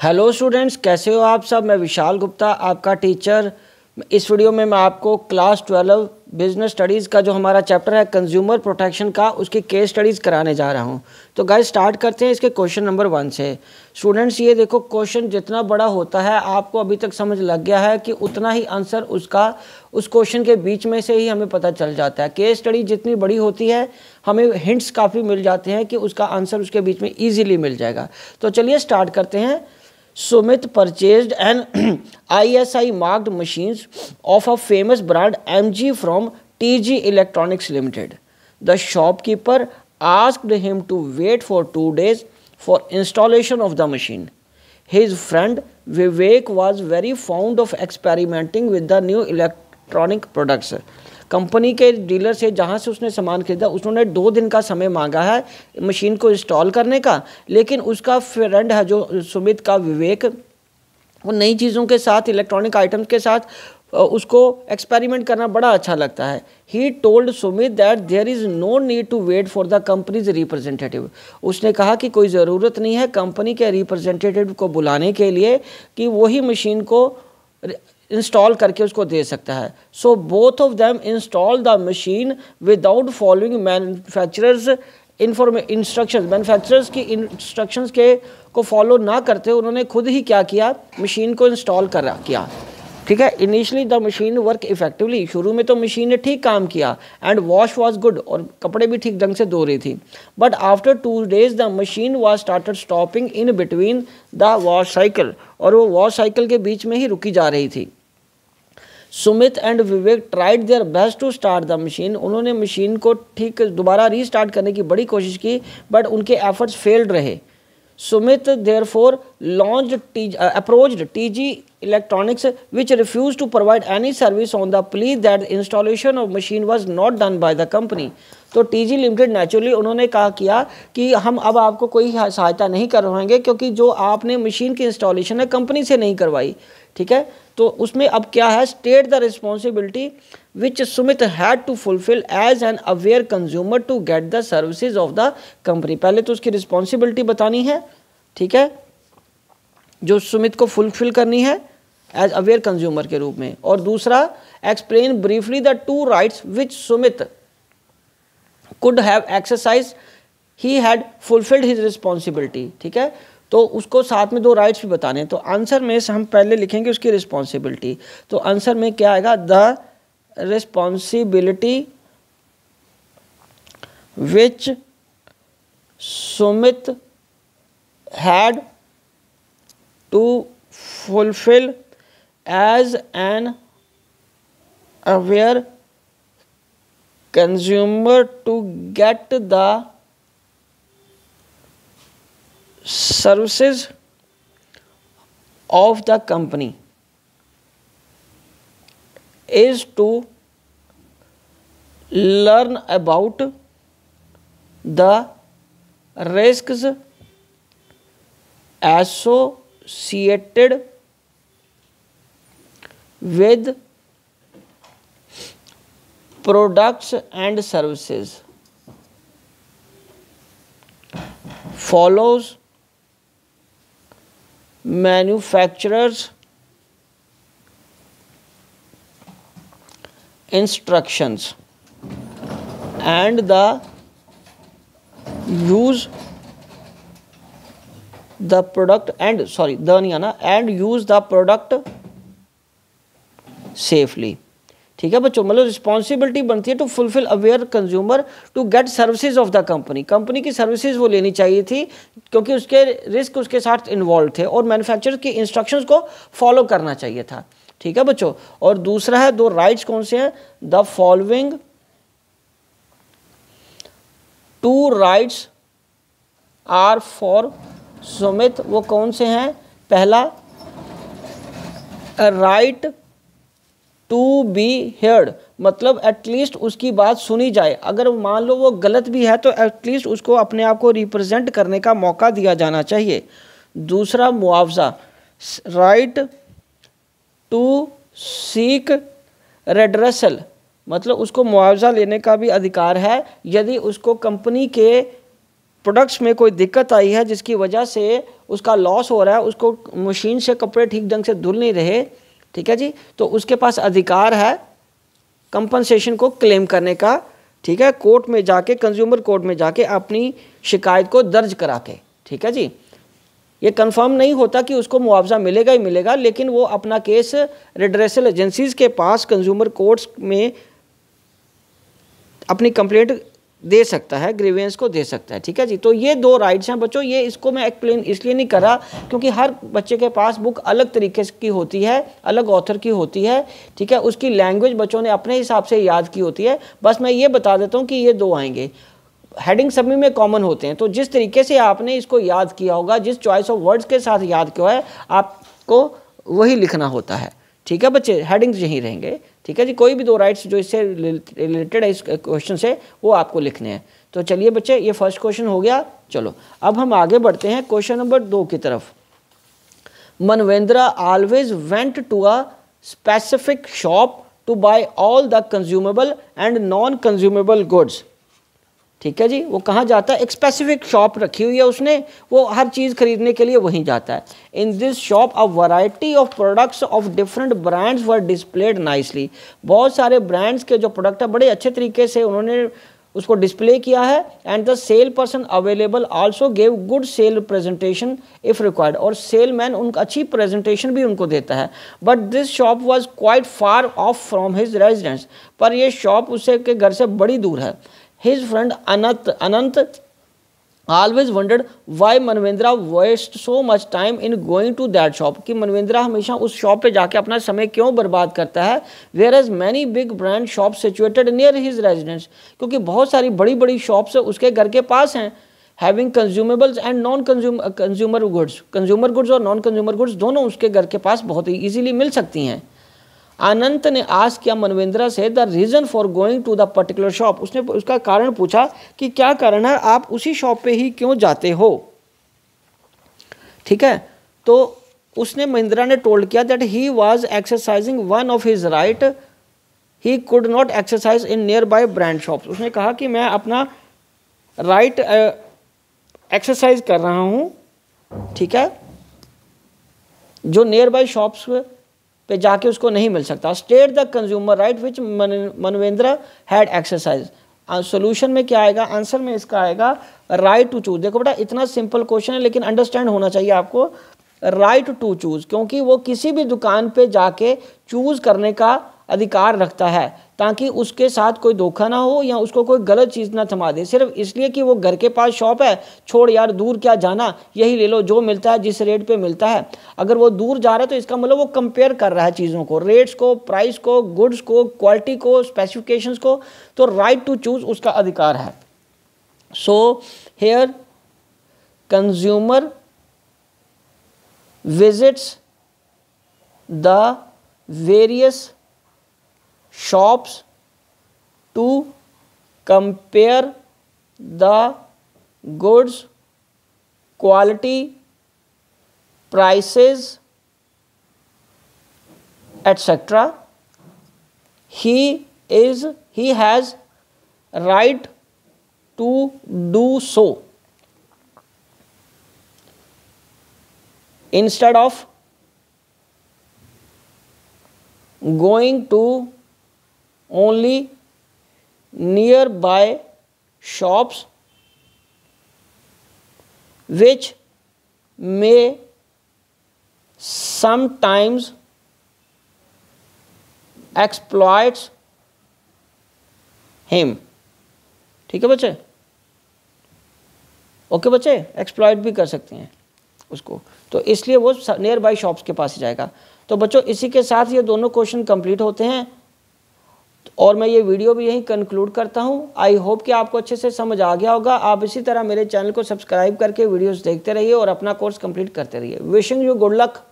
Hello students, कैसे हो आप सब। मैं विशाल गुप्ता, आपका टीचर। इस वीडियो में मैं आपको क्लास 12 बिजनेस स्टडीज़ का जो हमारा चैप्टर है कंज्यूमर प्रोटेक्शन का, उसकी केस स्टडीज़ कराने जा रहा हूं। तो गाइस स्टार्ट करते हैं इसके क्वेश्चन नंबर 1 से। स्टूडेंट्स ये देखो, क्वेश्चन जितना बड़ा होता है आपको अभी तक समझ लग गया है कि उतना ही आंसर उसका उस क्वेश्चन के बीच में से ही हमें पता चल जाता है। केस स्टडी जितनी बड़ी होती है हमें हिंट्स काफ़ी मिल जाते हैं कि उसका आंसर उसके बीच में ईजिली मिल जाएगा। तो चलिए स्टार्ट करते हैं। Sumit purchased an ISI marked machines of a famous brand MG from TG Electronics Limited. The shopkeeper asked him to wait for 2 days for installation of the machine. His friend Vivek was very fond of experimenting with the new electronic products. Company के dealer से जहाँ से उसने सामान खरीदा उन्होंने 2 दिन का समय मांगा है मशीन को इंस्टॉल करने का, लेकिन उसका फ्रेंड है जो सुमित का विवेक, वो नई चीज़ों के साथ, इलेक्ट्रॉनिक आइटम्स के साथ उसको एक्सपेरिमेंट करना बड़ा अच्छा लगता है। He told Sumit that there is no need to wait for the company's representative. उसने कहा कि कोई ज़रूरत नहीं है कंपनी के रिप्रेजेंटेटिव को बुलाने के लिए कि वही मशीन को इंस्टॉल करके उसको दे सकता है। So both of them install the machine without following manufacturers instructions. Manufacturers की इंस्ट्रक्शंस के को फॉलो ना करते उन्होंने खुद ही क्या किया, मशीन को इंस्टॉल किया। ठीक है। Initially the machine work effectively. शुरू में तो मशीन ने ठीक काम किया एंड वॉश वाज गुड, और कपड़े भी ठीक ढंग से धो रही थी। But after 2 days the machine was started stopping in between the wash cycle, और वो वॉश साइकिल के बीच में ही रुकी जा रही थी। Sumit and Vivek tried their best to start the machine. उन्होंने मशीन को ठीक दोबारा रीस्टार्ट करने की बड़ी कोशिश की, बट उनके एफर्ट्स फेल्ड रहे। Sumit therefore approached TG electronics which refuse to provide any service on the plea that installation of machine was not done by the company. तो टीजी लिमिटेड नेचुरली उन्होंने कहा किया कि हम अब आपको कोई सहायता नहीं करवाएंगे, क्योंकि जो आपने मशीन की इंस्टॉलेशन है कंपनी से नहीं करवाई। ठीक है। तो उसमें अब क्या है, state the responsibility which Sumit had to fulfil as an aware consumer to get the services of the company. पहले तो उसकी रिस्पॉन्सिबिलिटी बतानी है, ठीक है, जो सुमित को फुलफिल करनी है एज अवेयर कंज्यूमर के रूप में। और दूसरा, explain briefly the 2 rights which Sumit could have exercise he had fulfilled his responsibility. ठीक है। तो उसको साथ में 2 राइट्स भी बताने हैं। तो आंसर में हम पहले लिखेंगे उसकी रिस्पॉन्सिबिलिटी। तो आंसर में क्या आएगा, the responsibility which Sumit had to fulfil as an aware consumer to get the services of the company is to learn about the risks associated with products and services, follows manufacturers instructions and the use the product and use the product safely। ठीक है बच्चों, मतलब responsibility बनती है to fulfil aware consumer to get services of the company. Company की services वो लेनी चाहिए थी क्योंकि उसके रिस्क उसके साथ इन्वॉल्व थे, और मैन्युफैक्चरर की इंस्ट्रक्शंस को फॉलो करना चाहिए था। ठीक है बच्चों। और दूसरा है, 2 राइट्स कौन से हैं, the following 2 rights are for Sumit. वो कौन से हैं, पहला, राइट टू बी हेयर्ड, मतलब एटलीस्ट उसकी बात सुनी जाए। अगर मान लो वो गलत भी है तो एटलीस्ट उसको अपने आप को रिप्रेजेंट करने का मौका दिया जाना चाहिए। दूसरा, मुआवजा, राइट टू सीक रेड्रेसल, मतलब उसको मुआवजा लेने का भी अधिकार है यदि उसको कंपनी के प्रोडक्ट्स में कोई दिक्कत आई है जिसकी वजह से उसका लॉस हो रहा है, उसको मशीन से कपड़े ठीक ढंग से धुल नहीं रहे, ठीक है जी, तो उसके पास अधिकार है कंपनसेशन को क्लेम करने का, ठीक है, कोर्ट में जाके, कंज्यूमर कोर्ट में जाके अपनी शिकायत को दर्ज करा के, ठीक है जी। ये कंफर्म नहीं होता कि उसको मुआवजा मिलेगा ही मिलेगा, लेकिन वो अपना केस रिड्रेसल एजेंसीज के पास कंज्यूमर कोर्ट्स में अपनी कंप्लेंट दे सकता है, ग्रीवेंस को दे सकता है, ठीक है जी। तो ये दो राइट्स हैं बच्चों। ये इसको मैं एक्सप्लेन इसलिए नहीं कर रहा क्योंकि हर बच्चे के पास बुक अलग तरीके की होती है, अलग ऑथर की होती है, ठीक है, उसकी लैंग्वेज बच्चों ने अपने हिसाब से याद की होती है। बस मैं ये बता देता हूँ कि ये दो आएंगे, हेडिंग सभी में कॉमन होते हैं। तो जिस तरीके से आपने इसको याद किया होगा, जिस चॉइस ऑफ वर्ड्स के साथ याद किया है, आपको वही लिखना होता है, ठीक है बच्चे, हेडिंग्स यहीं रहेंगे, ठीक है जी। कोई भी दो राइट्स जो इससे रिलेटेड है इस क्वेश्चन से, वो आपको लिखने हैं। तो चलिए बच्चे, ये फर्स्ट क्वेश्चन हो गया। चलो अब हम आगे बढ़ते हैं क्वेश्चन नंबर 2 की तरफ। Manvendra always went to a specific shop to buy all the consumable and non consumable goods, ठीक है जी। वो कहाँ जाता है? एक स्पेसिफिक शॉप रखी हुई है उसने, वो हर चीज़ खरीदने के लिए वहीं जाता है। In this shop a variety of products of different brands were displayed nicely. बहुत सारे ब्रांड्स के जो प्रोडक्ट है बड़े अच्छे तरीके से उन्होंने उसको डिस्प्ले किया है। And the sale person available also gave good sale presentation if required, और सेलमैन उनका अच्छी प्रेजेंटेशन भी उनको देता है। But this shop was quite far off from his residence, पर यह शॉप उसके के घर से बड़ी दूर है। His friend Anant always wondered why Manvendra wasted so much time in going to that shop, कि मनवेंद्रा हमेशा उस शॉप पे जाके अपना समय क्यों बर्बाद करता है। Whereas many big brand shops situated near his residence, क्योंकि बहुत सारी बड़ी बड़ी शॉप्स उसके घर के पास हैं। Having consumables and non-consumer goods, consumer goods और नॉन कंज्यूमर गुड्स दोनों उसके घर के पास बहुत ही ईजिली मिल सकती हैं। अनंत ने आस्क किया मनवेंद्रा से the reason for going to the particular shop, उसने उसका कारण पूछा कि क्या कारण है आप उसी शॉप पे ही क्यों जाते हो, ठीक है। तो उसने महिंद्रा ने टोल्ड किया that he was exercising one of his right he could not exercise in near by brand shops. उसने कहा कि मैं अपना राइट एक्सरसाइज कर रहा हूँ, ठीक है, जो नियर बाय शॉप्स पे जाके उसको नहीं मिल सकता। State the consumer right which Manvendra had exercise. Solution में क्या आएगा? आंसर में इसका आएगा राइट टू चूज। देखो बेटा इतना सिंपल क्वेश्चन है लेकिन अंडरस्टैंड होना चाहिए आपको। राइट टू चूज, क्योंकि वो किसी भी दुकान पे जाके चूज करने का अधिकार रखता है ताकि उसके साथ कोई धोखा ना हो या उसको कोई गलत चीज़ ना थमा दे, सिर्फ इसलिए कि वो घर के पास शॉप है, छोड़ यार दूर क्या जाना, यही ले लो जो मिलता है जिस रेट पे मिलता है। अगर वो दूर जा रहा है तो इसका मतलब वो कंपेयर कर रहा है चीज़ों को, रेट्स को, प्राइस को, गुड्स को, क्वालिटी को, स्पेसिफिकेशंस को। तो राइट टू चूज उसका अधिकार है। So here consumer visits the various shops to compare the goods, quality, prices, etc. He has right to do so instead of going to only nearby shops which may sometimes exploits him। ठीक है बच्चे? Okay बच्चे, exploit भी कर सकते हैं उसको, तो इसलिए वो नियर बाई शॉप्स के पास ही जाएगा। तो बच्चों इसी के साथ ये दोनों क्वेश्चन कंप्लीट होते हैं और मैं ये वीडियो भी यहीं कंक्लूड करता हूँ। आई होप कि आपको अच्छे से समझ आ गया होगा। आप इसी तरह मेरे चैनल को सब्सक्राइब करके वीडियोस देखते रहिए और अपना कोर्स कंप्लीट करते रहिए। Wishing you good luck.